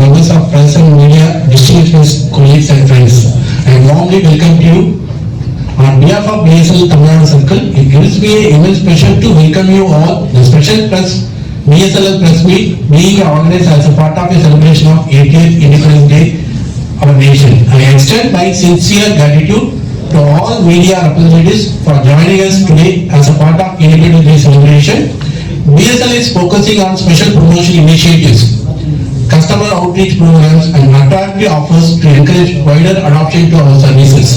members of press and media, distinguished colleagues and friends. I warmly welcome you on behalf of BSNL Tamil Nadu Circle. It gives me an immense pleasure to welcome you all. The special BSNL press meet being organized as a part of a celebration of 80th Independence Day of our nation. I extend my sincere gratitude to all media representatives for joining us today as a part of Independence Day celebration. BSNL is focusing on special promotion initiatives, customer outreach programs and attractive offers to encourage wider adoption to our services.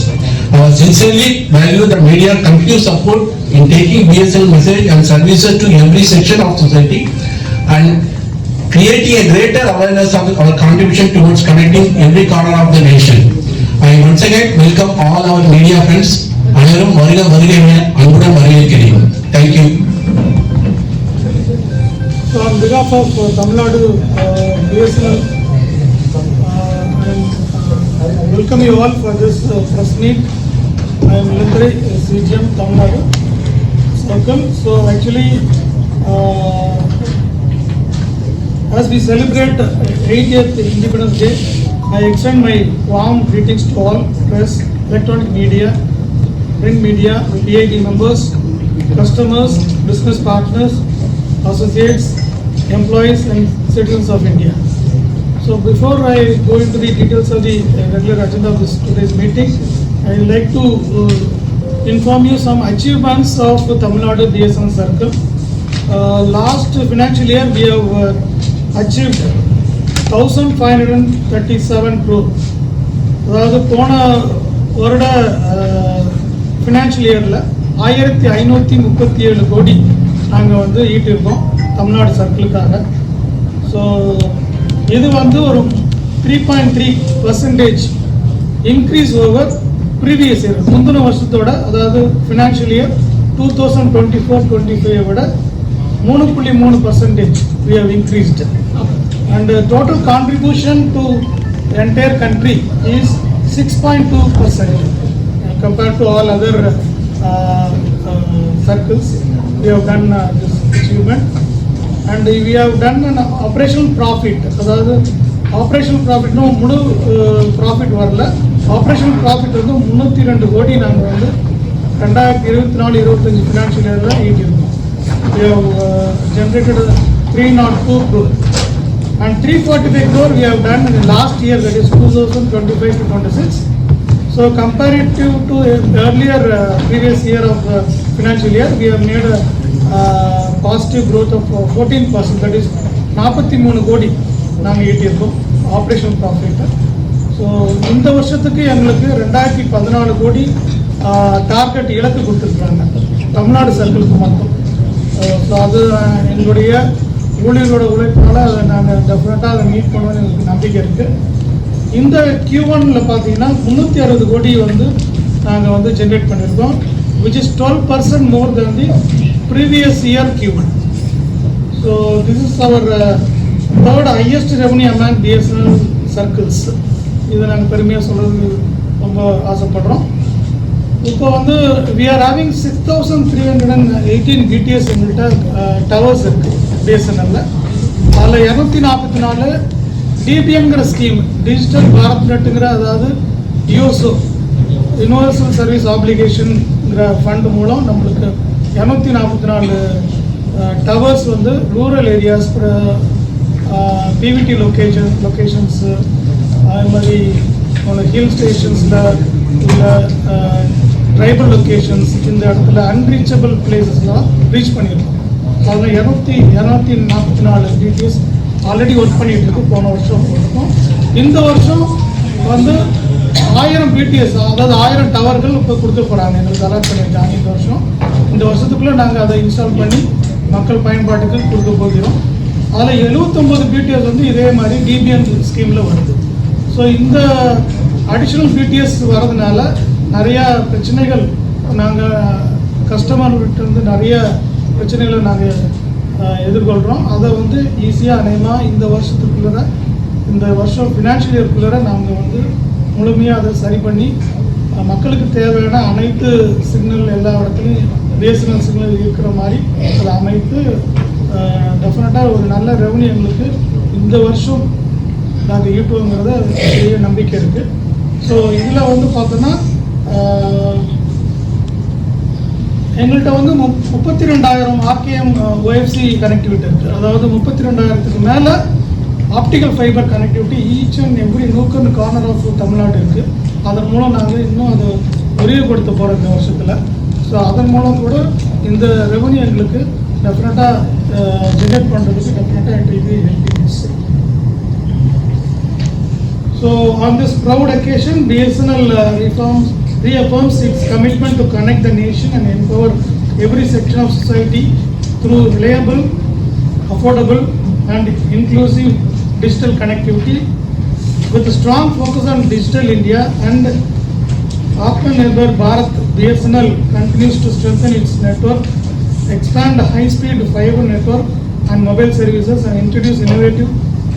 I sincerely value the media continued support in taking BSNL message and services to every section of society and creating a greater awareness of our contribution towards connecting every corner of the nation. I once again welcome all our media friends. அனைவரும் வருக வருக என அன்புடன் வரவேற்கிறேன். Thank you. So on behalf of Tamil Nadu BSNL, I welcome you all for this press meet. I am Lindre, CGM Tamil Nadu Circle. So actually, as we celebrate 80th Independence Day, I extend my warm greetings to all press, electronic media, print media, PID members, customers, business partners, associates, employees and citizens of India. So before I go into the details of the regular agenda of today's meeting, I would like to inform you some achievements of Tamil Nadu BSNL Circle. Last financial year we have achieved 1537 crore. அதாவது போன வருட financial இயரில் 1537 கோடி நாங்கள் வந்து ஈட்டிருக்கோம் Tamil Nadu சர்க்கிளுக்காக. So இது வந்து ஒரு 3.3% இன்க்ரீஸ் ஓவர் ப்ரீவியஸ் இயர், முந்தின வருஷத்தோட, அதாவது ஃபினான்ஷியல் இயர் 2024-25 விட 3.3% we have increased. And total contribution to entire country is 6.2% compared to all other circles. We have done this achievement and we have done an operational profit. அதாவது operational ப்ராஃபிட்னு முழு profit வரல, operational profit வந்து 302 கோடி நாங்கள் வந்து 2024-25 financial இயரில் ஈட்டியிருக்கோம். We have generated 302 crore and 345 crore we have done in the last year, that is 2025-26. So comparative to earlier previous year of financial year, we have made a positive growth of 14%, that is 43 கோடி நாங்கள் ஈட்டியிருக்கோம் operational profit. So இந்த வருஷத்துக்கு எங்களுக்கு 2014 கோடி target இலக்கு கொடுத்துருக்குறாங்க தமிழ்நாடு சர்க்கிளுக்கு மட்டும். So அது எங்களுடைய ஊழியர்களோட உழைப்பினால அதை நாங்கள் டெஃபினட்டாக அதை மீட் பண்ணுவோம்னு எங்களுக்கு நம்பிக்கை இருக்குது. இந்த Q1 பார்த்தீங்கன்னா 360 கோடி வந்து நாங்கள் வந்து ஜென்ரேட் பண்ணியிருக்கோம், which is 12% more than the previous year Q1. So this is our third highest revenue among BSNL circles. இதை நாங்கள் பெருமையாக சொல்கிறது ரொம்ப ஆசைப்படுறோம். இப்போ வந்து we are having 6318 BTS எங்கள்கிட்ட டவர்ஸ் இருக்குது BSNL. அதில் 244 டிபிஎம்ங்கிற ஸ்கீம், டிஜிட்டல் பாரத் நெட்டுங்கிற, அதாவது யூஎஸ்ஓ யூனிவர்சல் சர்வீஸ் ஆப்ளிகேஷன்ங்கிற ஃபண்ட் மூலம் நம்மளுக்கு 244 டவர்ஸ் வந்து ரூரல் ஏரியாஸ், பிவிடி லொக்கேஷன்ஸு, அது மாதிரி ஹில் ஸ்டேஷன்ஸில் இல்லை ட்ரைபல் லொக்கேஷன்ஸ், இந்த இடத்துல அன்ரீச்சபிள் பிளேசஸ்லாம் ரீச் பண்ணியிருக்கோம். அதில் 244 டிடிஎஸ் ஆல்ரெடி ஒர்க் பண்ணிகிட்டு இருக்கு. போன வருஷம் போட்டிருக்கோம். இந்த வருஷம் வந்து 1000 பிடிஎஸ், அதாவது 1000 டவர்கள் இப்போ கொடுக்க போகிறாங்க, எங்களுக்கு அலாட் பண்ணியிருக்காங்க இந்த வருஷம். இந்த வருஷத்துக்குள்ளே நாங்கள் அதை இன்ஸ்டால் பண்ணி மக்கள் பயன்பாட்டுக்கு கொடுக்க போகிறோம். அதில் 79 பிடிஎஸ் வந்து இதே மாதிரி டிபிஎன் ஸ்கீமில் வருது. ஸோ இந்த அடிஷ்னல் பிடிஎஸ் வர்றதுனால நிறையா பிரச்சனைகள், நாங்கள் கஸ்டமர்கிட்ட இருந்து நிறைய பிரச்சனைகளை நாங்கள் எதிர்கொள்கிறோம். அதை வந்து ஈஸியாக அநேகமாக இந்த வருஷத்துக்குள்ளே, இந்த வருஷம் ஃபினான்ஷியல் இயர்க்குள்ளே நாங்கள் வந்து முழுமையாக அதை சரி பண்ணி மக்களுக்கு தேவையான அனைத்து சிக்னல் எல்லா இடத்துலையும் BSNL சிக்னல் இருக்கிற மாதிரி அதை அமைத்து டெஃபினட்டாக ஒரு நல்ல ரெவன்யூ எங்களுக்கு இந்த வருஷம் நாங்கள் ஈட்டுவோங்கிறத பெரிய நம்பிக்கை இருக்குது. ஸோ இதில் வந்து பார்த்தோன்னா எங்கள்கிட்ட வந்து 32,000 RKM OFC கனெக்டிவிட்டி இருக்குது. அதாவது 32,000க்கு மேலே optical fibre connectivity each and every nook and corner of Tamil Nadu இருக்குது. அதன் மூலம் நாங்கள் இன்னும் அதை விரிவுபடுத்த போகிறோம் இந்த வருஷத்தில். ஸோ அதன் மூலம் கூட இந்த ரெவன்யூ எங்களுக்கு டெஃபினட்டாக ஜெனரேட் பண்ணுறதுக்கு டெஃபினட்டாக it will be helping as. So on this proud occasion, BSNL reaffirms its commitment to connect the nation and empower every section of society through reliable, affordable and inclusive digital connectivity. With a strong focus on Digital India and Atmanirbhar Bharat, BSNL continues to strengthen its network, expand high-speed fiber network and mobile services and introduce innovative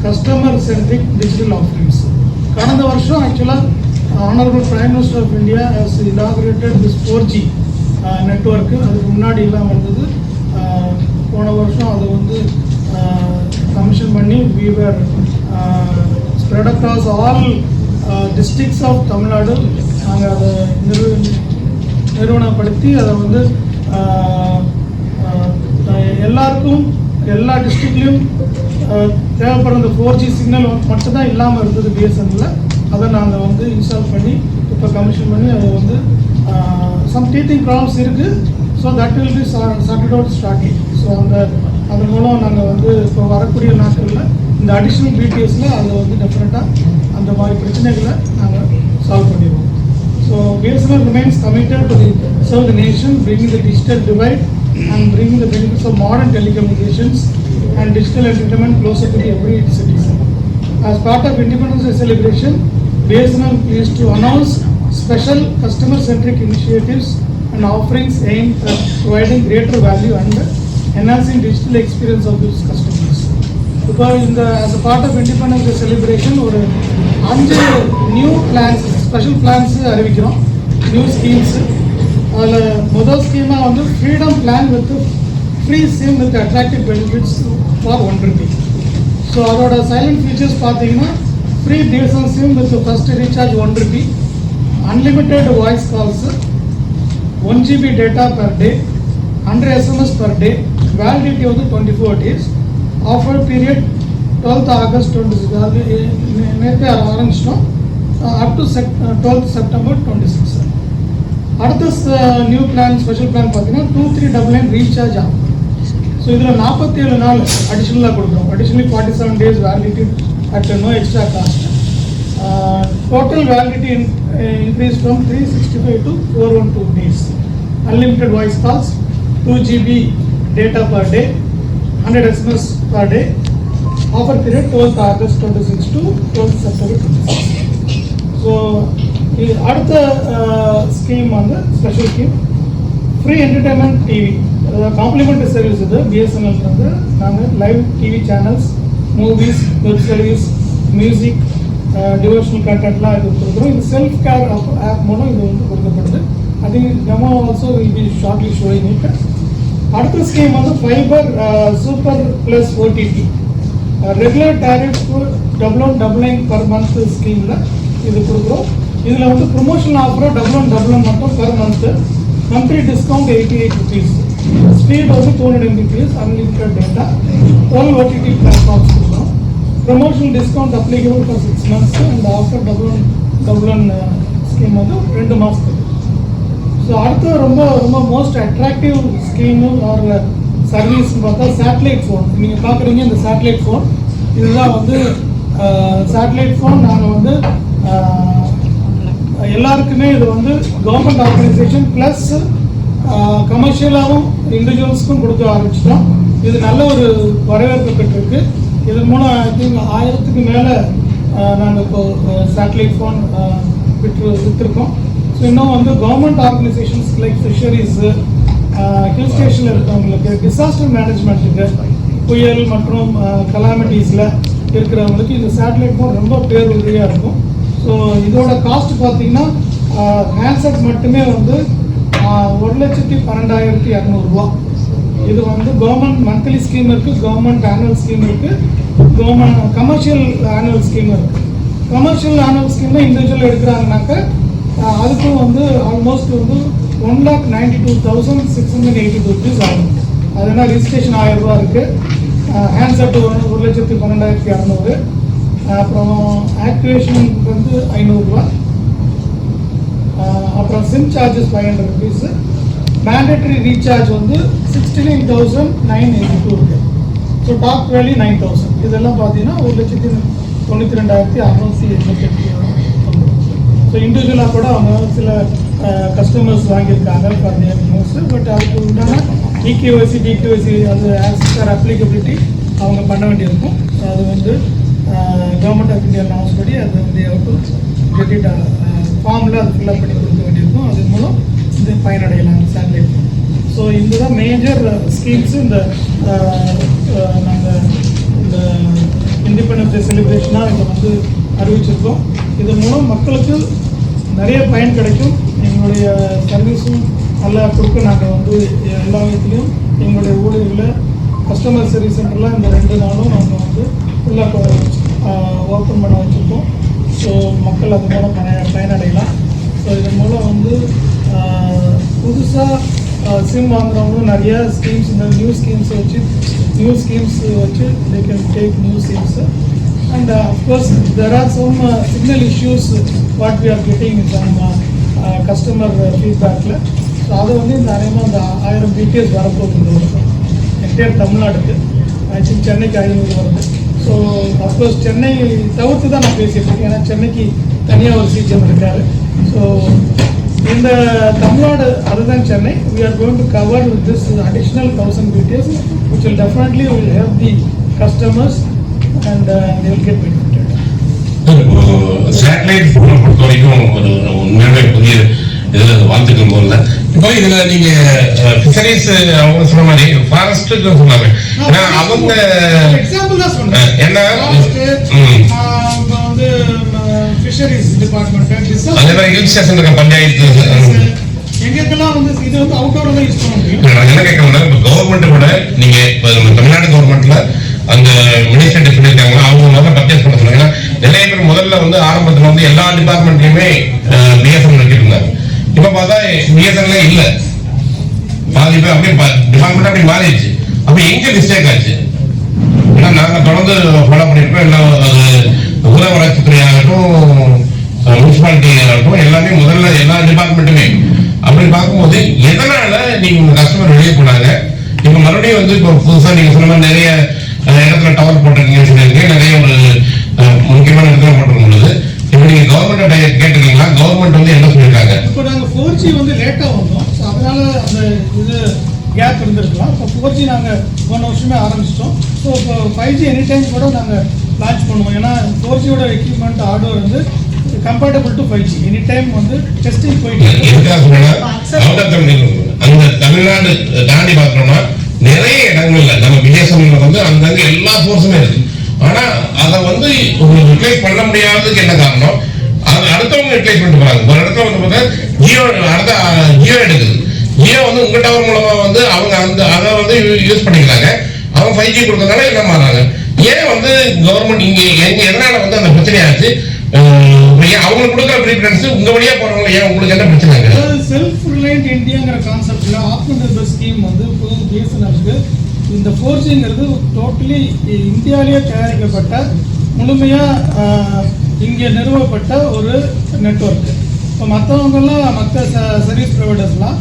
customer-centric digital offerings. கடந்த வருஷம் ஆக்சுவலாக honourable prime minister of India has inaugurated this 4G network. அதுக்கு முன்னாடி எல்லாம் வந்தது. போன வருஷம் அதை வந்து கமிஷன் பண்ணி we were spread across all districts of Tamil Nadu. நாங்கள் அதை நிறுவனப்படுத்தி அதை வந்து எல்லாருக்கும் எல்லா டிஸ்ட்ரிக்ட்லேயும் தேவைப்படுற இந்த 4G சிக்னல் மட்டும்தான் இல்லாமல் இருந்தது பிஎஸ்என்எல்ல. அதை நாங்கள் வந்து இன்ஸ்டால் பண்ணி இப்போ கமிஷன் பண்ணி அதை வந்து சம் டீத்திங் ப்ராப்ளம்ஸ் இருக்குது. So that will be sorted out starting. So அதன் மூலம் நாங்கள் வந்து இப்போ வரக்கூடிய நாட்களில் இந்த அடிஷ்னல் பிடிஎஸில் அதை வந்து டெஃபினட்டாக அந்த மாதிரி பிரச்சனைகளை நாங்கள் சால்வ் பண்ணிடுவோம். So BSNL remains committed to serve the nation, bringing the digital divide and bringing the benefits of modern telecommunications and digital entertainment closer to every citizen. As part of Independence Day celebration, BSNL is to announce special customer-centric initiatives and offerings aimed at providing greater value and enhancing digital experience of its customers. Because as a part of Independence Day celebration, ஒரு 5 new plans, special plans அறிவிக்கிறோம், new schemes. அதில் முதல் ஸ்கீமாக வந்து freedom plan with free sim with attractive benefits for 1 rupee. So அதோட silent features பார்த்தீங்கன்னா free BSNL sim with first recharge 1 rupee, unlimited voice calls, 1 GB data per day, 100 SMS per day, validity வந்து 24 days, offer period 12th August 26. அது நேரத்தை ஆரம்பிச்சிட்டோம் up to 12th September 26. அடுத்த new plan special plan பார்த்தீங்கன்னா 2399 recharge ஆகும். So இதில் 47 நாள் அடிஷ்னலாக கொடுக்குறோம். Additionally 47 days validity at no extra cost. Total validity increase from 365 to 412 days. Unlimited voice calls, 2 GB data per day, 100 SMS per day. Offer period 12th August 26 to 12th September 26. So அடுத்த scheme வந்து special scheme free entertainment TV. Complimentary service இது BSNL வந்து நாங்கள் live TV channels, movies, web service, music, devotional கண்டென்ட்லாம் இது கொடுக்குறோம். இது self care app மூலம் இது வந்து கொடுக்கப்படுது. அது demo also will be shortly showing it. அடுத்த ஸ்கீம் வந்து fibre super plus OTT. Regular tariff $9 per month ஸ்கீமில் இது கொடுக்குறோம். இதில் வந்து ப்ரொமோஷனல் ஆஃபராக $11 மட்டும் per month. Monthly discount 88 rupees. Speed வந்து 200 Mbps, unlimited data, 12 OTT platforms கொடுக்குறோம். Promotional discount applicable for 6 months. அந்த ஆஃபர் $11 ஸ்கீம் வந்து 2 மாதத்துக்கு. ஸோ அடுத்து ரொம்ப ரொம்ப மோஸ்ட் அட்ராக்டிவ் ஸ்கீமு ஆர் சர்வீஸ்ன்னு பார்த்தா சேட்டலைட் ஃபோன். நீங்கள் பார்க்குறீங்க இந்த சேட்டலைட் ஃபோன். இதுதான் வந்து சேட்டலைட் ஃபோன். நாங்கள் வந்து எல்லாருக்குமே இது வந்து கவர்மெண்ட் ஆர்கனைசேஷன் ப்ளஸ் கமர்ஷியலாகவும் இண்டிவிஜுவல்ஸ்க்கும் கொடுக்க ஆரம்பிச்சிட்டோம். இது நல்ல ஒரு வரவேற்பு பெற்றிருக்கு. இதன் மூலம் ஐ திங்க் 1000க்கு மேலே நாங்கள் இப்போ சேட்டலைட் ஃபோன் விற்றுருக்கோம். ஸோ இன்னும் வந்து government organisations like fisheries, hill ஸ்டேஷனில் இருக்கிறவங்களுக்கு, டிசாஸ்டர் மேனேஜ்மெண்ட்டுக்கு, புயல் மற்றும் கலாமிட்டிஸில் இருக்கிறவங்களுக்கு இந்த சேட்டலைட் ஃபோன் ரொம்ப பேருதவியாக இருக்கும். ஸோ இதோட காஸ்ட் பார்த்தீங்கன்னா ஹேண்ட்செட் மட்டுமே வந்து 1,12,200 ரூபா. இது வந்து கவர்மெண்ட் மந்த்லி ஸ்கீம் இருக்குது, கவர்மெண்ட் ஆனுவல் ஸ்கீம் இருக்குது. கவர்மெண்ட் கமர்ஷியல் ஆனுவல் ஸ்கீம் இருக்குது. கமர்ஷியல் ஆனுவல் ஸ்கீமில் இண்டிவிஜுவல் எடுக்கிறாங்கனாக்க அதுக்கும் வந்து ஆல்மோஸ்ட் வந்து 1,92,682 rupees ஆகும். அதுனா ரிஜிஸ்ட்ரேஷன் 1000 ரூபா இருக்குது, ஹேண்ட்செட் 1,12,600, அப்புறம் ஆக்டிவேஷன் வந்து 500 ரூபா, அப்புறம் sim charges 500 rupees, mandatory recharge வந்து 69,982 இருக்குது. So top value 9,000. இதெல்லாம் பார்த்தீங்கன்னா 1,92,688. ஸோ இண்டிவிஜுவலாக கூட அவங்க சில கஸ்டமர்ஸ் வாங்கியிருக்காங்க ஃபார் தியர் யூஸ். பட் அதுக்கு உண்டான EKYC DKYC அது ஆஸ் பர் அப்ளிகபிலிட்டி அவங்க பண்ண வேண்டியிருக்கும். அது வந்து கவர்மெண்ட் ஆஃப் இந்தியா நாம்ஸ் படி அது வந்து கெட்டிட் ஃபார்மில் அது ஃபில்அப் பண்ணி கொடுக்க வேண்டியிருக்கும். அது மூலம் இது பயனடையலாம் சேட்டலைட். ஸோ இதுதான் மேஜர் ஸ்கீம்ஸு இந்த நாங்கள் இந்த இண்டிபெண்டன்ஸ் டே செலிப்ரேஷனாக இதை வந்து அறிவிச்சிருக்கோம். இது மூலம் மக்களுக்கு நிறைய பயன் கிடைக்கும். எங்களுடைய சர்வீஸும் நல்லா கொடுக்க நாங்கள் வந்து எல்லா விதத்துலையும் எங்களுடைய ஊழியர்களை கஸ்டமர் சர்வீஸ் சென்டரில் இந்த 2 நாளும் நாங்கள் வந்து ஃபுல்லாக ஓப்பன் பண்ண வச்சுருக்கோம். ஸோ மக்கள் அது மூலம் பயனடையலாம். ஸோ இதன் மூலம் வந்து புதுசாக சிம் வாங்குறவங்களும் நிறைய ஸ்கீம்ஸ், இந்த நியூ ஸ்கீம்ஸ் வச்சு they can take new SIMs. And of course there are some signal issues what we are getting in some customer feedback. So அதை வந்து இந்த அநேகமாக அந்த 1000 BTS வரப்போகுது என்டையர் தமிழ்நாடுக்கு. ஆக்சுவலி சென்னைக்கு 500 வருது. ஸோ அஃப்கோர்ஸ் சென்னை தவிர்த்து தான் நான் பேசிகிட்டு இருக்கேன், ஏன்னா சென்னைக்கு தனியாக ஒரு CGM இருக்காரு. ஸோ இந்த தமிழ்நாடு அதுதான் Chennai, we are going to cover with this additional 1000 BTS which will definitely will help the customers and they will get benefited. Satellite ஃபோனை பொறுத்த வரைக்கும் ஒரு உண்மையாகவே புதிய இதில் வாழ்த்துக்கள் போல. இப்போ இதில் நீங்கள் ஃபிஷரிஸ் அவங்க சொன்ன மாதிரி ஃபாரஸ்ட்டுக்கு சொன்னாங்க, ஏன்னா அவங்க எக்ஸாம்பிள் தான் சொன்னேன். என்ன வந்து ஃபிஷரிஸ் டிபார்ட்மெண்ட் அதே மாதிரி ஹில் ஸ்டேஷன் இருக்க பஞ்சாயத்து எங்களுக்கெல்லாம் வந்து இது வந்து அவுட்டோர் தான் யூஸ் பண்ண முடியும். நான் என்ன கேட்கறேன்னா, இப்போ கவர்மெண்ட் கூட நீங்கள் இப்போ நம்ம தமிழ்நாடு கவர்மெண்ட்ல அந்த மினிஸ்டர் சொல்லியிருக்காங்களா, அவங்க முதல்ல பர்ச்சேஸ் பண்ண சொன்னாங்க. நிறைய பேர் முதல்ல வந்து ஆரம்பத்தில் வந்து எல்லா டிபார்ட்மெண்ட்லையுமே BSNL வச்சிருந்தாங்க. இப்போ பார்த்தா BSNL இல்லை, பாதி பேர் அப்படியே டிபார்ட்மெண்ட் அப்படி மாறிடுச்சு. அப்போ எங்கே மிஸ்டேக் ஆச்சு? ஏன்னா நாங்கள் தொடர்ந்து ஃபாலோ பண்ணியிருக்கோம். எல்லாம் அது ஊர வளர்ச்சித்துறை ஆகட்டும், முனிசிபாலிட்டி ஆகட்டும், எல்லாமே முதல்ல எல்லா டிபார்ட்மெண்ட்டுமே. அப்படி பார்க்கும்போது எதனால நீங்க உங்க கஸ்டமர் வெளியே போனாங்க? இப்போ மறுபடியும் வந்து இப்போ புதுசாக நீங்க சொன்ன மாதிரி நிறைய இடத்துல டவர் போட்டிருக்கீங்க சொல்லியிருக்கீங்க, நிறைய ஒரு முக்கியமான இடத்துல போட்டிருக்கும் பொழுது இப்போ நீங்க கவர்மெண்ட் கேட்டிருக்கீங்களா? கவர்மெண்ட் வந்து என்ன சொல்லியிருக்காங்க? இப்போ நாங்கள் 4G வந்து லேட்டாக வந்தோம். ஸோ அதனால அந்த இது கேப் இருந்திருக்கலாம். இப்போ 4G நாங்கள் 1 வருஷமே ஆரம்பிச்சிட்டோம். ஸோ இப்போ 5G எனி டைம் கூட நாங்கள் லான்ச் பண்ணுவோம். ஏன்னா 4Gயோட எக்யூப்மெண்ட் ஹார்ட்வேர் வந்து compatible to 5G any time வந்து டெஸ்டிங் போயிட்டு அந்த தமிழ்நாடு தாண்டி பார்த்தோம்னா நிறைய இடங்கள்ல நம்ம BSNL வந்து அங்கங்க எல்லா சோர்ஸுமே இருக்கு. ஆனா அதை வந்து ரிப்ளேஸ் பண்ண முடியாததுக்கு என்ன காரணம்? அது அடுத்தவங்க ரிப்ளேஸ் பண்ணிட்டு போறாங்க. ஒரு இடத்துல வந்து பார்த்தா ஜியோ எடுக்குது. ஜியோ வந்து உங்க டவர் மூலமா வந்து அவங்க அந்த அதை வந்து யூஸ் பண்ணிக்கிறாங்க. அவங்க 5G கொடுக்கறதுனால என்ன மாறாங்க? ஏன் வந்து கவர்மெண்ட் இங்க எதனால வந்து அந்த பிரச்சனை ஆச்சு? அவங்களுக்கு கொடுக்குற ப்ரிஃபரன்ஸ் உங்க வழியா போறவங்க ஏன் உங்களுக்கு என்ன பிரச்சனை? செல்ஃப் ரிலையன்ட் இந்தியாங்கிற கான்செப்ட்ல ஆத்மநிர்பர் ஸ்கீம் வந்து BSNLக்கு இந்த 4Gங்கிறது டோட்டலி இந்தியாவிலேயே தயாரிக்கப்பட்ட முழுமையா இங்கே நிறுவப்பட்ட ஒரு நெட்வொர்க். இப்போ மற்றவங்கெல்லாம் மற்ற சர்வீஸ் ப்ரொவைடர்ஸ்லாம்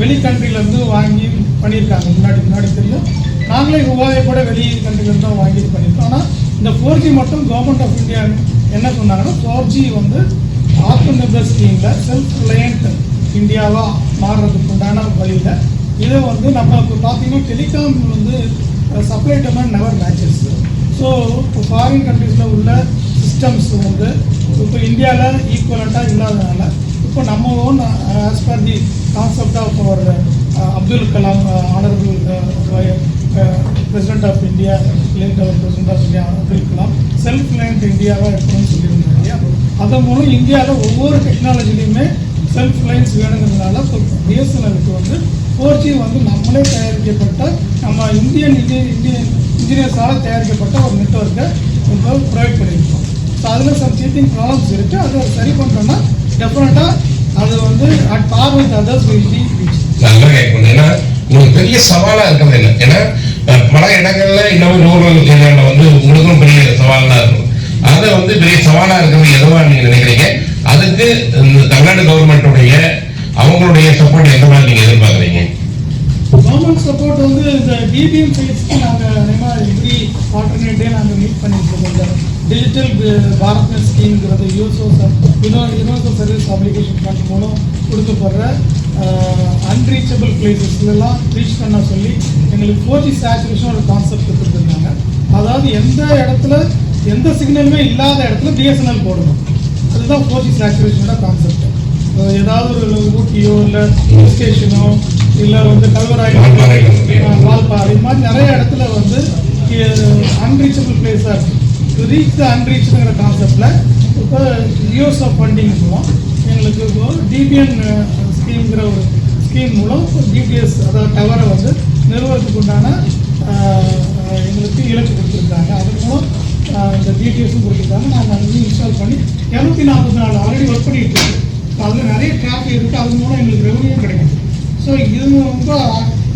வெளி கண்ட்ரிலேருந்து வாங்கி பண்ணியிருக்காங்க. முன்னாடி தெரியும், நாங்களே ஹுவாவே கூட வெளி கண்ட்ரிலேருந்து தான் வாங்கிட்டு பண்ணியிருக்கோம். ஆனால் இந்த 4G மட்டும் கவர்மெண்ட் ஆஃப் இந்தியா என்ன சொன்னாங்கன்னா 4G வந்து ஆத்மநிர்பர் ஸ்கீமில் செல்ஃப் ரிலையன்ட் இந்தியாவாக மாறுறதுக்கு உண்டான வழியில் இதை வந்து நம்ம இப்போ பார்த்தீங்கன்னா டெலிகாம் வந்து supply demand never matches. So இப்போ ஃபாரின் கண்ட்ரீஸில் உள்ள சிஸ்டம்ஸ் வந்து இப்போ இந்தியாவில் ஈக்குவலண்ட்டாக இல்லாதனால இப்போ நம்ம own as per the concept of our Abdul Kalam honourable president of India link our president of India Abdul Kalam self reliant இந்தியாவாக இருக்கணும்னு சொல்லியிருந்தாங்க இல்லையா. அதன் மூலம் இந்தியாவில் ஒவ்வொரு டெக்னாலஜிலையுமே செல்ஃப் ரிலையன்ஸ் வேணுங்கிறதுனால இப்போ BSNLக்கு வந்து 4G வந்து நம்மளே தயாரிக்கப்பட்ட நம்ம இந்தியன் இன்ஜினியர்ஸால் தயாரிக்கப்பட்ட ஒரு நெட்வொர்க்கை இப்போ ப்ரொவைட் பண்ணியிருக்கோம். ஸோ அதில் சம் சீட்டிங் ப்ராப்ளம்ஸ் இருக்குது. அதை சரி பண்ணுறோன்னா டெஃபினட்டாக அது வந்து at par with others will be reach. நல்லா கேட்கணும். ஏன்னா உங்களுக்கு பெரிய சவாலா இருக்கிறது இல்லை. ஏன்னா பல இடங்கள்ல இன்னும் ரூரல் ஏரியாவில் வந்து உங்களுக்கும் பெரிய சவாலாக இருக்கும். அதை வந்து பெரிய சவாலா இருக்கிறது எதுவா நீங்க நினைக்கிறீங்க? அதுக்கு இந்த தமிழ்நாடு கவர்மெண்ட்டுடைய அவங்களுடைய சப்போர்ட் எந்த மாதிரி நீங்க எதிர்பார்க்குறீங்க? கவர்மெண்ட் சப்போர்ட் வந்து இந்த டிபிஎம் சைட்ஸ்க்கு நாங்கள் எவ்ரி ஆல்டர்னேட் டே நாங்கள் மீட் பண்ணிட்டு இருக்கோம். இந்த டிஜிட்டல் பாரத் நெட் ஸ்கீம்ங்கிறது யூனிவர்சல் சர்வீஸ் அப்ளிகேஷன் ஃபண்ட் மூலம் கொடுக்கப்படுற அன்ரீச்சபிள் பிளேசஸ்லாம் ரீச் பண்ண சொல்லி எங்களுக்கு 4G சேச்சுரேஷன் ஒரு கான்செப்ட் கொடுத்துருக்காங்க. அதாவது எந்த இடத்துல எந்த சிக்னலுமே இல்லாத இடத்துல பிஎஸ்என்எல் போடணும். அதுதான் 4G சேச்சுரேஷனோட கான்செப்ட். ஏதாவது ஒரு ஊட்டியோ இல்லை ஸ்டேஷனோ இல்லை வந்து கல்வராயோ வால்பாறை இது மாதிரி நிறைய இடத்துல வந்து அன்ரீச்சபிள் பிளேஸாக இருக்குது. ரீச் த அன்ரீச்சுங்கிற கான்செப்டில் இப்போ யூஎஸ் ஆஃப் ஃபண்டிங் மூலம் எங்களுக்கு இப்போ டிபிஎன் ஸ்கீம்ங்கிற ஒரு ஸ்கீம் மூலம் டிபிஎஸ் அதாவது டவரை வந்து நிறுவனத்துக்கு உண்டான எங்களுக்கு இலக்கு கொடுத்துருக்காங்க. அதன் மூலம் இந்த டிடிஎஸும் கொடுத்துருக்காங்க. நாங்கள் அங்கேயும் இன்ஸ்டால் பண்ணி 244 ஆல்ரெடி ஒர்க் பண்ணிட்டு இருக்கு. அதில் நிறைய டிராஃபிக் இருக்குது. அது மூலம் எங்களுக்கு ரெவன்யூ கிடைக்கும். ஸோ இது வந்து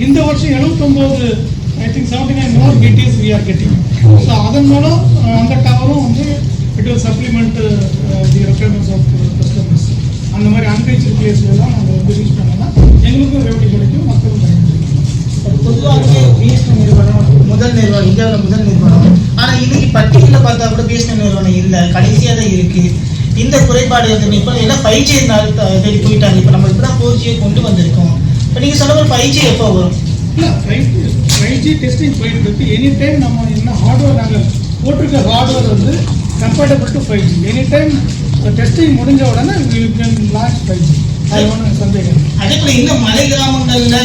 இந்த வருஷம் 79 I think 79 more DTS we are getting. So அதன் மூலம் அந்த டவரும் வந்து it will supplement the requirements of customers. அந்த மாதிரி அன்ரீச்சபிள் பிளேஸ்லாம் நாங்கள் வந்து ரீச் பண்ணோம்னா எங்களுக்கும் ரெவன்யூ கிடைக்கும், மக்களும் கிடைக்கும். பொதுவாகவே பிஎஸ்என்எல் நிறுவனம் இந்தியாவில் முதல் நிறுவனம். ஆனால் இன்னைக்கு பட்டியலில் பார்த்தா கூட பிஎஸ்என்எல் நிறுவனம் இல்லை, கடைசியாக தான் இருக்கு. இந்த குறைபாடு இப்போ எல்லாம் 5G தேடி போயிட்டாங்க. இப்போ நம்ம இப்போ தான் 4G கொண்டு வந்திருக்கோம். இப்போ நீங்கள் சொன்ன மாதிரி 5G எப்போ வரும்? இல்லை 5G டெஸ்டிங் போயிட்டு இருக்கு. எனி டைம் நம்ம என்ன ஹார்ட்வேர் நாங்கள் போட்டிருக்க ஹார்ட்வேர் வந்து compatible to 5G. Any time testing முடிஞ்ச உடனே யூ கேன் லான்ச் 5G. அது ஒன்றும் சந்தேகம். அதே போல இன்னும் மலை கிராமங்கள்ல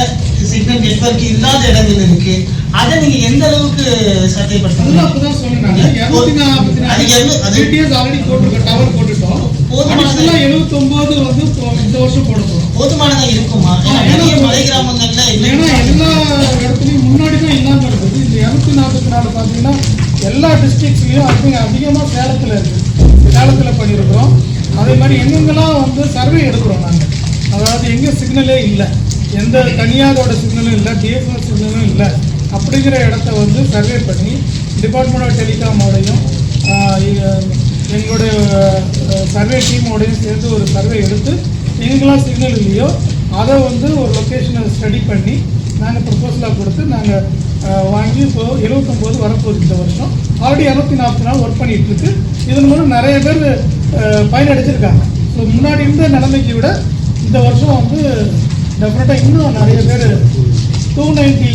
சிக்னல் நெட்வொர்க் இல்லாத இடங்கள் இருக்கு. அதை நீங்க எந்த அளவுக்கு சாத்தியப்படுத்தணும்? அப்பதான் சொன்னாங்க 244 ஆல்ரெடி போட்டிருக்க டவர் போட்டுட்டோம். 79 வந்து இந்த வருஷம் போட போறோம். போதுமானதா இருக்குமா? மலை கிராமங்கள்ல ஏன்னா எல்லா இடத்துலையும் முன்னாடி தான் இல்லாம இருக்குது. இந்த 244 பார்த்தீங்கன்னா எல்லா டிஸ்ட்ரிக்ட்ஸ்லையும் அதிகமாக சேலத்தில் இருக்குது. சேலத்தில் பண்ணியிருக்கிறோம். அதே மாதிரி எங்கெங்கெல்லாம் வந்து சர்வே எடுக்கிறோம் நாங்கள். அதாவது எங்கே சிக்னலே இல்லை, எந்த தனியாரோட சிக்னலும் இல்லை, டிஎஸ்என்எல் சிக்னலும் இல்லை அப்படிங்கிற இடத்த வந்து சர்வே பண்ணி டிபார்ட்மெண்ட் ஆஃப் டெலிகாமோடையும் எங்களுடைய சர்வே டீமோடையும் சேர்ந்து ஒரு சர்வே எடுத்து எங்கெல்லாம் சிக்னல் இல்லையோ அதை வந்து ஒரு லொக்கேஷனை ஸ்டடி பண்ணி நாங்கள் ப்ரொபோசலாக கொடுத்து நாங்கள் வாங்கி இப்போ 79 வரப்போகுது. இந்த வருஷம் ஆல்ரெடி 244 ஒர்க் பண்ணிகிட்டு இருக்கு. இதன் மூலம் நிறைய பேர் பயனடைஞ்சிருக்காங்க. ஸோ முன்னாடி இருந்த நிலைமைக்கு விட இந்த வருஷம் வந்து டெஃபினட்டாக இன்னும் நிறைய பேர் 290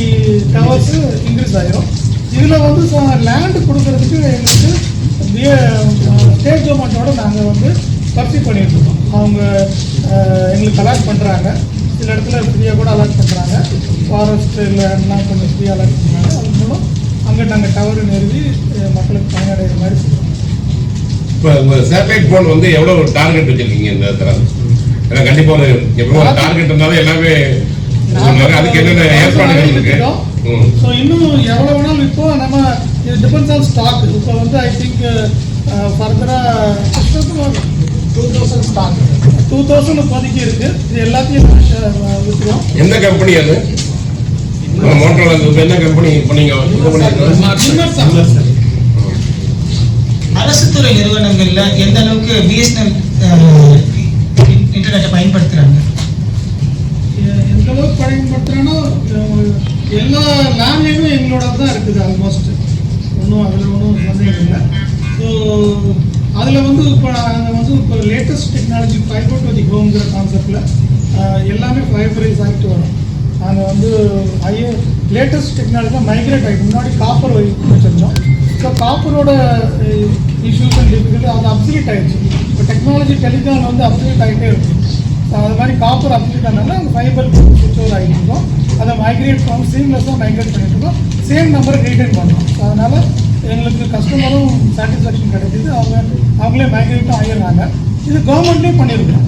டவர்ஸு இன்க்ரீஸ் ஆகிரும். இதில் வந்து லேண்டு கொடுக்கறதுக்கு எங்களுக்கு ஸ்டேட் கவர்மெண்ட்டோட நாங்கள் வந்து பர்சி பண்ணிட்டு இருக்கோம். அவங்க எங்களுக்கு அலாட் பண்ணுறாங்க. சில இடத்துல ஃப்ரீயாக கூட அலாட் பண்ணுறாங்க. ஃபாரஸ்ட் இல்லைன்னா கொஞ்சம் ஃப்ரீயாக அலாட் பண்ணுறாங்க. அது மூலம் அங்கே நாங்கள் டவர் நிறுவி மக்களுக்கு பயனடைகிற மாதிரி சொல்கிறோம். இப்போ உங்கள் சேட்டலைட் ஃபோன் வந்து எவ்வளோ டார்கெட் வச்சுருக்கீங்க இந்த இடத்துல? ஏன்னா கண்டிப்பாக ஒரு எப்போ டார்கெட் இருந்தாலும் எல்லாமே அதுக்கு என்னென்ன ஏற்பாடுகள் இருக்கு? ஸோ இன்னும் எவ்வளோ வேணாலும் இப்போ நம்ம இது டிபெண்ட்ஸ் ஆன் ஸ்டாக். இப்போ வந்து ஐ திங்க் ஃபர்தராக 2000 ஸ்டாக் 2000 இப்போதைக்கு இருக்கு. இது எல்லாத்தையும் விற்றுருவோம். எந்த கம்பெனி அது? மோட்டரோல என்ன கம்பெனி இப்போ நீங்கள் அரசு துறை நிறுவனங்கள்ல எந்த அளவுக்கு பிஎஸ்என்எல் இன்டர்நெட்டை பயன்படுத்துறாங்க? எந்த அளவுக்கு பயன்படுத்துறானோ எல்லா லேண்ட்லைனும் எங்களோட தான் இருக்குது. ஆல்மோஸ்ட் ஒன்றும் அதில் ஒன்றும் சந்தேகம் இல்லை. ஸோ அதில் வந்து இப்போ நாங்கள் வந்து இப்போ latest technology fibre to the ஹோம்ங்கிற கான்செப்டில் எல்லாமே ஃபைபரைஸ் ஆகிட்டு வரும். நாங்கள் வந்து லேட்டஸ்ட் டெக்னாலஜியாக மைக்ரேட் ஆகிட்டு முன்னாடி காப்பர் வச்சுருந்தோம். ஸோ காப்பரோட இஷ்யூஸ் அண்ட் டிஃபிகல்ட்டி அது அப்சல்யூட் ஆகிடுச்சு. இப்போ டெக்னாலஜி டெலிகாம் வந்து அப்சல்யூட் ஆகிட்டே இருக்கும். ஸோ அது மாதிரி காப்பர் அப்சல்யூட் ஆனால அந்த ஃபைபர் சுவிட்ச் ஓவர் ஆகிட்டு இருக்கோம். அதை மைக்ரேட் பண்ணி சீம்லெஸ்ஸாக மைக்ரேட் பண்ணிட்டு இருக்கோம். சேம் நம்பரை ரீட்டைன் பண்ணுறோம். ஸோ அதனால் எங்களுக்கு கஸ்டமரும் சாட்டிஸ்ஃபேக்ஷன் கிடைக்கிது. அவங்களே மைக்ரேட்டும் ஆகிடுறாங்க. இது கவர்மெண்ட்லேயும் பண்ணியிருக்கோம்.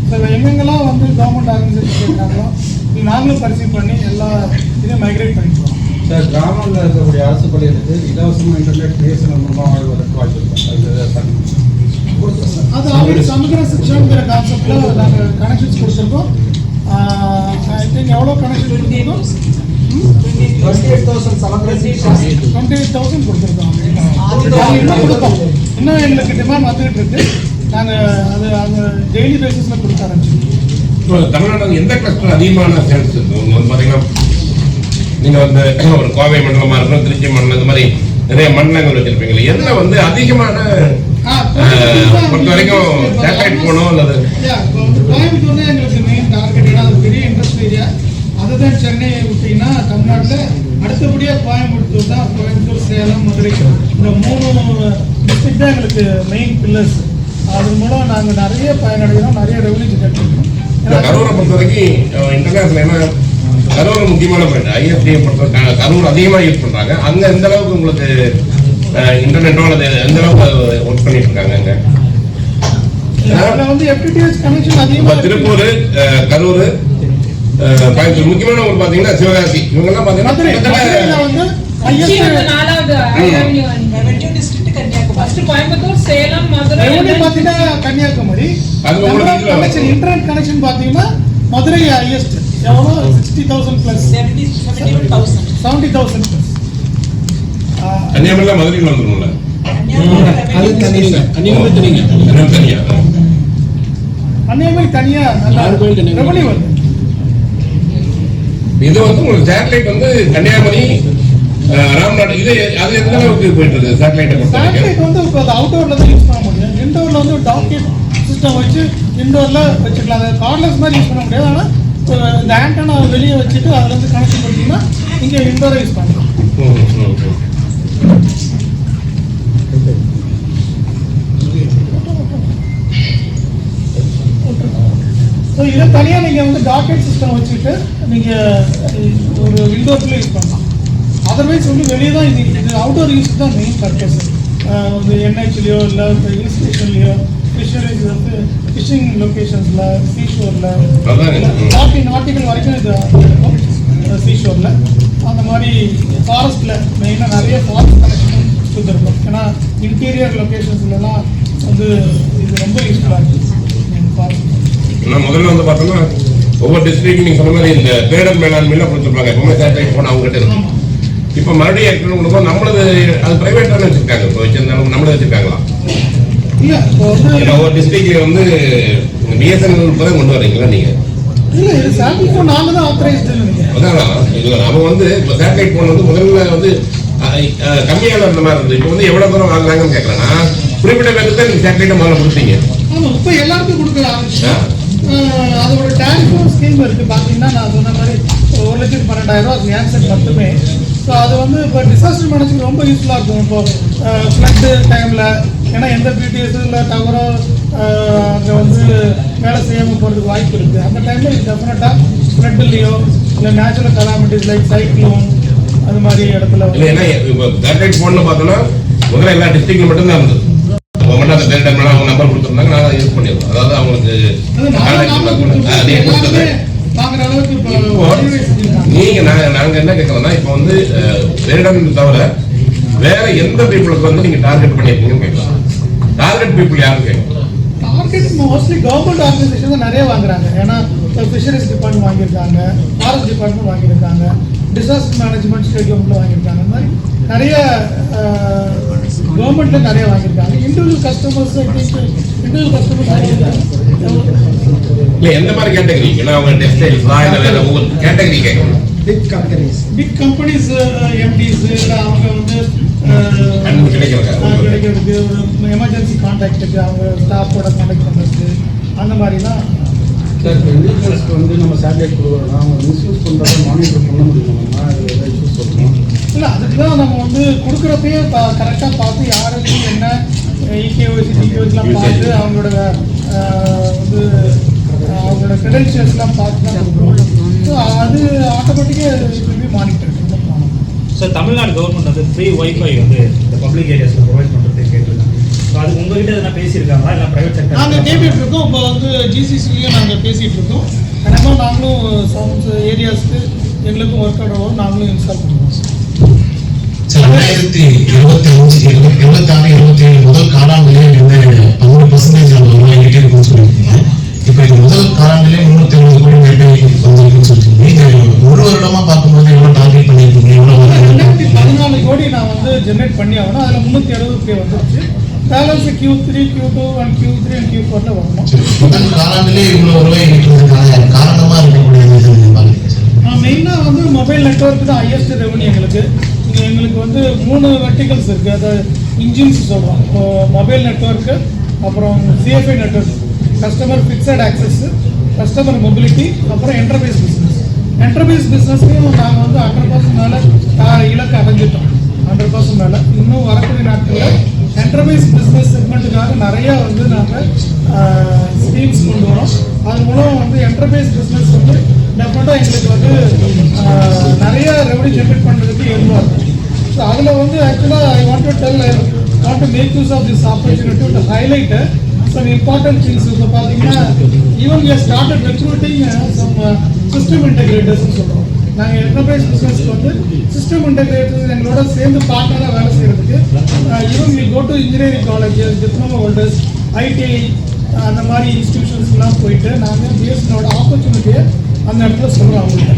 ஸோ எங்கெங்கெல்லாம் வந்து கவர்மெண்ட் ஆர்கனைசேஷன் கேட்குறாங்களோ நாங்களும் பரிசீலனை பண்ணி எல்லா இதையும் மைக்ரேட் பண்ணிக்கிறோம். சார், கிராமங்களில் இருக்கக்கூடிய அரசு பள்ளிகளுக்கு இலவசமாக இன்டர்நெட் பிஎஸ்என்எல் மூலமாக வாழ்வதற்கு வாய்ப்பு இருக்கும். அது ஆல்ரெடி சமூக சிக்ஷாங்கிற கான்செப்ட்ல நாங்கள் கனெக்ஷன்ஸ் கொடுத்துருக்கோம். ஐ திங்க் எவ்வளோ கனெக்ஷன் கொடுத்துருக்கோம்? 28,000 கொடுத்துருக்கோம். இன்னும் கொடுப்போம். இன்னும் எங்களுக்கு டிமாண்ட் வந்துகிட்டு இருக்கு. நாங்கள் அது டெய்லி பேசிஸில் கொடுக்க ஆரம்பிச்சிருக்கோம். இப்போ தமிழ்நாட்டில் எந்த கிளஸ்டர் அதிகமான சேல்ஸ் இருக்கு? உங்களுக்கு வந்து பார்த்தீங்கன்னா நீங்கள் வந்து ஒரு கோவை மண்டலமாக இருக்கணும், திருச்சி மண்டலம், இந்த மாதிரி நிறைய மண்டலங்கள் வச்சிருப்பீங்களா? எதில் வந்து அதிகமான பொறுத்த வரைக்கும் சேட்டலைட் போகணும் அல்லது கோயம்புத்தூர் தான் எங்களுக்கு மெயின் டார்கெட். ஏன்னா அது பெரிய இண்டஸ்ட்ரி ஏரியா. அதுதான் சென்னை விட்டீங்கன்னா தமிழ்நாட்டில் அடுத்தபடியாக கோயம்புத்தூர் தான். கோயம்புத்தூர், சேலம், மதுரை இந்த 3 டிஸ்ட்ரிக்ட் தான் எங்களுக்கு மெயின் பில்லர்ஸ். அதன் மூலம் நாங்கள் நிறைய பயனடைகிறோம், நிறைய ரெவன்யூ ஜெனரேட் பண்ணுறோம். கரூரை பொறுத்த வரைக்கும் இன்டர்நேஷனல் ஏன்னா கரூர் முக்கியமான பாயிண்ட். ஐஎஸ்டியை பொறுத்த கரூர் அதிகமாக யூஸ் பண்ணுறாங்க. அங்கே எந்த அளவுக்கு உங்களுக்கு இன்டர்நெட்டோ அல்லது எந்த அளவுக்கு ஒர்க் பண்ணிட்டு இருக்காங்க அங்கே? வந்து FTTH கனெக்ஷன் அதிகமாக திருப்பூர், கரூர், கோயம்புத்தூர் முக்கியமான ஊர் பார்த்தீங்கன்னா சிவகாசி, இவங்கெல்லாம் பார்த்தீங்கன்னா Coimbatore, Salem, Madurai Kanyakumari. Connection internet connection பார்த்தீங்கன்னா மதுரை ஹையஸ்ட். எவ்வளோ? 60,000 பிளஸ், 70,000 பிளஸ். கன்னியாகுமரியில் மதுரையில் வந்துரும்ல, கன்னியாகுமரி தனியா ரெவன்யூ வருது. இது வந்து உங்களுக்கு சேட்டலைட் வந்து கன்னியாகுமரி, ராம்நாடு, இது அது எந்த அளவுக்கு போயிட்டு இருக்கு? சேட்டலைட் வந்து இப்போ அது அவுட்டோர்ல தான் யூஸ் பண்ண முடியும். இன்டோர்ல வந்து டாக்கெட் சிஸ்டம் வச்சு இன்டோர்ல வச்சுக்கலாம். அது கார்ட்லெஸ் மாதிரி யூஸ் பண்ண முடியாது. ஆனால் இந்த ஆண்டனா வெளியே வச்சுட்டு அதுல இருந்து கனெக்ஷன் பண்ணிட்டீங்கன்னா இங்கே இன்டோரை யூஸ் பண்ணலாம். ஸோ இதை தனியாக நீங்கள் வந்து டாக்கெட் சிஸ்டம் வச்சுட்டு நீங்கள் ஒரு இன்டோர்ல யூஸ் பண்ணலாம். அதர்வைஸ் வந்து வெளியே தான் இது அவுட்டோர் யூஸ் தான் மெயின் பர்பஸ். வந்து என்ஹெச்லையோ இல்லை ஹில் ஸ்டேஷன்லையோ ஃபிஷரிஸ் வந்து ஃபிஷிங் லொக்கேஷன்ஸில், சீஷோரில், நாட்டிகள் வரைக்கும் இது இருக்கும். சீஷோரில் அந்த மாதிரி ஃபாரஸ்ட்டில் மெயினாக நிறைய ஃபாரஸ்ட் கனெக்ஷன் கொடுத்துருக்கோம். ஏன்னா இன்டீரியர் லொக்கேஷன்ஸ்லாம் வந்து இது ரொம்ப யூஸ்ஃபுல்லாக இருக்குது ஃபாரஸ்ட். முதல்ல வந்து பார்த்தோம்னா ஒவ்வொரு டிஸ்ட்ரிக்ட் நீங்க சொன்ன மாதிரி இந்த பேரிடர் மேலாண்மையில கொடுத்துருப்பாங்க. எப்பவுமே சேட்டலைட் போன் அவங்ககிட்ட இருக்கும். இப்போ மறுபடியும் எடுக்கணும் நம்மளது அது பிரைவேட்டான வச்சிருக்காங்க. இப்போ வச்சிருந்தாலும் நம்மளது வச்சிருக்காங்களா? ஒவ்வொரு டிஸ்ட்ரிக்ட்ல வந்து பிஎஸ்என்எல் தான் கொண்டு வரீங்களா நீங்க? அதான் இல்லை, நம்ம வந்து இப்போ சேட்டலைட் போன் வந்து முதல்ல வந்து கம்மியான அந்த மாதிரி இருந்தது. இப்போ வந்து எவ்வளவு தூரம் வாங்குறாங்கன்னு கேட்கறேன்னா குறிப்பிட்ட பேருக்கு தான் நீங்க சேட்டலைட்டை முதல்ல கொடுத்தீங்க. இப்போ எல்லாருக்கும் கொடுக்க ஆரம்பிச்சா அதோட டேரிஃப் ஸ்கீம் இருக்குது. பார்த்தீங்கன்னா நான் சொன்ன மாதிரி 1,12,000 அது ஆன்சர் மட்டுமே. ஸோ அது வந்து இப்போ டிசாஸ்டர் மேனேஜ்மெண்ட் ரொம்ப யூஸ்ஃபுல்லாக இருக்கும். இப்போ ஃப்ளட்டு டைமில் ஏன்னா எந்த பிடிஎஸ் இல்லை டவரோ அங்கே வந்து வேலை செய்யாமல் போகிறதுக்கு வாய்ப்பு இருக்குது. அந்த டைமில் இது டெஃபினட்டாக ஃப்ளட்லையோ இல்லை நேச்சுரல் கலாமிட்டிஸ் லைக் சைக்ளோன் அது மாதிரி இடத்துல இல்லை. ஏன்னா இப்போ சேட்டலைட் ஃபோன்னு பார்த்தோன்னா முதல்ல எல்லா டிஸ்ட்ரிக்ட்ல மட்டும்தான் இருந்தது. மட்டும் அந்த பேர் டைம்ல அவங்க நம்பர் கொடுத்துருந்தாங்க, நாங்கள் யூஸ் பண்ணிடுவோம். அதாவது அவங்களுக்கு நீங்க நாங்க என்ன கேட்கறோம்னா இப்போ வந்து பேரிடம் தவிர வேற எந்த பீப்புளுக்கு வந்து நீங்க டார்கெட் பண்ணிருக்கீங்கன்னு கேட்கலாம். டார்கெட் பீப்புள் யாரும் கேட்கலாம்? டார்கெட் மோஸ்ட்லி கவர்மெண்ட் ஆர்கனைசேஷன் தான் நிறைய வாங்குறாங்க. ஏன்னா ஃபிஷரிஸ் டிபார்ட்மெண்ட் வாங்கியிருக்காங்க, ஃபாரஸ்ட் டிபார்ட்மெண்ட் வாங்கியிருக்காங்க, டிசாஸ்டர் மேனேஜ்மெண்ட் ஸ்டேட் கவர்மெண்ட்ல வாங்கியிருக்காங்க. அந்த மாதிரி நிறைய கவர்மெண்ட்ல நிறைய வாங்கியிருக்காங்க. இண்டிவிஜுவல் கஸ்டமர்ஸ் இல்ல எந்த மாதிரி கேட்டகரி? ஏன்னா அவங்க டெக்ஸ்டைல்ஸ் இல்ல வேற ஒவ்வொரு கேட்டகரி கேட்கணும். பிக் கம்பெனிஸ் எம்டிஸ் அவங்க வந்து கிடைக்கிறதுக்கு ஒரு எமர்ஜென்சி கான்டாக்டுக்கு அவங்க ஸ்டாஃபோட கான்டாக்ட் பண்ணுறதுக்கு அந்த மாதிரிலாம். சார், இண்டிவிஜுவல்ஸ்க்கு வந்து நம்ம சேட்டலைட் கொடுக்குறோம்னா அவங்க மிஸ்யூஸ் பண்ணுறத மானிட்டர் பண்ண முடியுமா? அது எதாவது இஷ்யூஸ் சொல்லணும். இல்லை, அதுக்கு தான் நம்ம வந்து கொடுக்குறப்பயே கரெக்டாக பார்த்து யாருக்கு என்ன இகேஒசி டிகேஒசிலாம் பார்த்து அவங்களோட வந்து அவங்களோட க்ரெடென்ஷியல்ஸ்லாம் பார்த்து தான் கொடுக்குறோம். ஸோ அது ஆட்டோமேட்டிக்காக மானிட்டர். சார், தமிழ்நாடு கவர்மெண்ட் வந்து ஃப்ரீ ஒய்ஃபை வந்து இந்த பப்ளிக் ஏரியாஸில் ப்ரொவைட் பண்ணுறது கேட்டிருக்காங்க. ஸோ அது உங்ககிட்ட எதனா பேசியிருக்காங்களா? இல்லை ப்ரைவேட் செக்டர்? நாங்கள் கேட்டுட்டு இருக்கோம். இப்போ வந்து ஜிசிசிலையும் நாங்கள் பேசிகிட்டு இருக்கோம். கண்டிப்பாக நாங்களும் சவுண்ட்ஸ் ஏரியாஸ்க்கு எங்களுக்கும் ஒர்க் அவுட் ஆகும், நாங்களும் இன்ஸ்டால் பண்ணுவோம். 2025-26 முதல் காலாண்டிலே வந்து 12% வாங்கிட்டே இருக்குன்னு சொல்லியிருக்கீங்க. இப்போ இது முதல் காலாண்டிலே 370 கோடி வந்திருக்குன்னு சொல்லியிருக்கீங்க. இது ஒரு வருடமா பார்க்கும்போது எவ்வளவு டார்கெட் பண்ணியிருக்கீங்க, எவ்வளவு 2014 கோடி நான் வந்து ஜென்ரேட் பண்ணி ஆகணும். அதில் 360 வந்துருச்சு. Balance Q3, Q2 and Q3 and Q4 வரணும். முதல் காலாண்டிலே இவ்வளவு வருவாய் ஈட்டுறதுக்கான காரணமா இருக்கக்கூடியது மெயினாக வந்து மொபைல் நெட்வொர்க் தான் ஹையஸ்ட் ரெவன்யூ எங்களுக்கு. எங்களுக்கு வந்து 3 வெர்டிகல்ஸ் இருக்குது. அதை இன்ஜின்ஸ் சொல்கிறோம். மொபைல் நெட்வொர்க்கு, அப்புறம் CFI network, customer fixed access, customer mobility, அப்புறம் என்டர்பிரைஸ் பிஸ்னஸ். என்டர்பிரைஸ் பிஸ்னஸ்லையும் நாங்கள் வந்து 100% மேலே இலக்கு அடைஞ்சிட்டோம். 100% மேலே. இன்னும் வரக்கூடிய நாட்களில் என்டர்பிரைஸ் பிஸ்னஸ் செக்மெண்ட்டுக்காக நிறையா வந்து நாங்கள் ஸ்கீம்ஸ் கொண்டு வரோம். அது மூலம் வந்து என்டர்பிரைஸ் பிஸ்னஸ் வந்து டெஃபினட்டாக எங்களுக்கு வந்து நிறைய ரெவன்யூ ஜென்ரேட் பண்ணுறதுக்கு எதுவாக இருக்கும். ஸோ அதில் வந்து ஆக்சுவலாக I want to make use of this opportunity to highlight some important things. இப்போ பார்த்தீங்கன்னா even we have started recruiting some system integrators சொல்கிறோம். நாங்கள் என்டர்பிரைஸ் பிஸ்னஸ்க்கு வந்து சிஸ்டம் இன்டெகிரேட்டர்ஸ் எங்களோட சேர்ந்து பார்ட்னராக வேலை செய்கிறதுக்கு even we go to engineering colleges, diploma holders, ITI அந்த மாதிரி இன்ஸ்டிடியூஷன்ஸ்லாம் போயிட்டு நாங்கள் பிஎஸ்எனோட ஆப்பர்ச்சுனிட்டியை அந்த இடத்துல சொல்கிறோம் அவங்கள்ட்ட.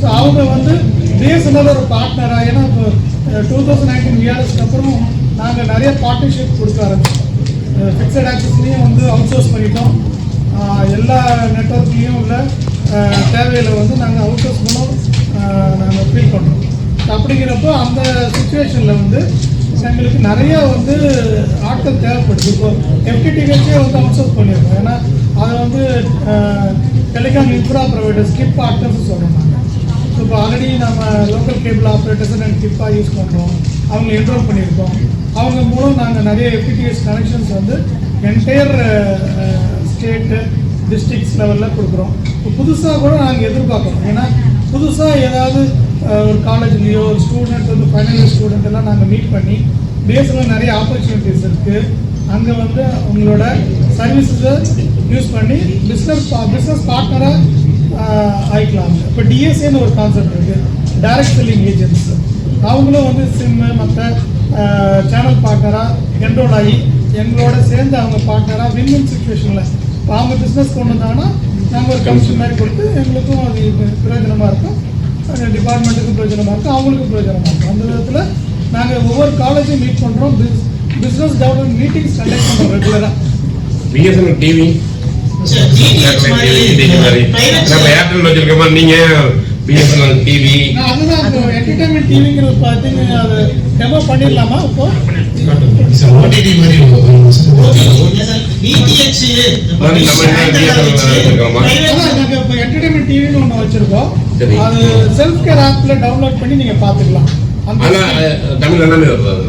ஸோ அவங்க வந்து பிஎஸ்எனோட ஒரு பார்ட்னராக, ஏன்னா இப்போ 2019 இயர்ஸ்க்கு அப்புறம் நாங்கள் நிறைய பார்ட்னர்ஷிப் கொடுக்க ஆரம்பிச்சோம். ஃபிக்ஸட் ஆக்சஸ்லேயும் வந்து அவுட் சோர்ஸ் பண்ணிட்டோம். எல்லா நெட்வொர்க்லேயும் உள்ள தேவையில் வந்து நாங்கள் அவுட் சோர்ஸ் மூலம் நாங்கள் ஃபீல் பண்ணுறோம். அப்படிங்கிறப்போ அந்த சுச்சுவேஷனில் வந்து எங்களுக்கு நிறையா வந்து ஆட்கள் தேவைப்படுது. இப்போ எஃப்டிடிஹெச்சே வந்து அவுட் சோர்ஸ் பண்ணியிருக்கோம். ஏன்னா அதை வந்து telecom infra providers keep partners சொல்கிறோம் நாங்கள். ஸோ இப்போ ஆல்ரெடி நம்ம லோக்கல் கேபிள் ஆப்ரேட்டர்ஸ் நாங்கள் கிப்பாக யூஸ் பண்ணுறோம். அவங்க என்ரோல் பண்ணியிருக்கோம். அவங்க மூலம் நாங்கள் நிறைய எஃப்டிடிஹெச் கனெக்ஷன்ஸ் வந்து என்டையர் ஸ்டேட்டு டிஸ்ட்ரிக்ஸ் லெவலில் கொடுக்குறோம். இப்போ புதுசாக கூட நாங்கள் எதிர்பார்க்குறோம். ஏன்னா புதுசாக ஏதாவது ஒரு காலேஜ்லேயோ ஒரு ஸ்டூடெண்ட் வந்து ஃபைனல் இயர் ஸ்டூடெண்ட் எல்லாம் நாங்கள் மீட் பண்ணி பேஸில் நிறைய ஆப்பர்ச்சுனிட்டிஸ் இருக்குது. அங்கே வந்து உங்களோட சர்வீஸஸை யூஸ் பண்ணி பிஸ்னஸ் பார்ட்னராக ஆகிக்கலாம். இப்போ டிஎஸ்ஏன்னு ஒரு கான்செப்ட் இருக்குது, டைரக்ட் செல்லிங் ஏஜென்ட்ஸ். அவங்களும் வந்து சிம்மு மற்ற சேனல் பார்ட்னராக என்ரோல் ஆகி எங்களோட சேர்ந்து அவங்க பார்ட்னராக வின் சுச்சுவேஷனில் இப்போ அவங்க பிஸ்னஸ் கொண்டு வந்தாங்கன்னா நாங்கள் ஒரு கமிஷன் மாதிரி கொடுத்து எங்களுக்கும் அது பிரயோஜனமாக இருக்கும், டிபார்ட்மெண்ட்டுக்கும் பிரயோஜனமாக இருக்கும், அவங்களுக்கும் பிரயோஜனமாக இருக்கும். அந்த விதத்தில் நாங்கள் ஒவ்வொரு காலேஜும் மீட் பண்ணுறோம். பிஸ்னஸ் டெவலப்மெண்ட் மீட்டிங்ஸ் கண்டக்ட் பண்ணுறோம் ரெகுலராக. பிஎஸ்என்எல் டிவி நம்ம ஏர்டெல் வச்சிருக்கோமா, நீங்க பிஎஸ்என்எல் டிவி அதுதான் என்டர்டைன்மெண்ட் டிவிங்கிறது பார்த்தீங்கன்னா அது டெமோ பண்ணிடலாமா? இப்போ ஓடிடி மாதிரி நாங்கள் இப்போ என்டர்டைன்மெண்ட் டிவின்னு ஒன்று வச்சிருக்கோம். அது செல்ஃப் கேர் ஆப்ல டவுன்லோட் பண்ணி நீங்க பார்த்துக்கலாம். தமிழ் எல்லாமே வருது.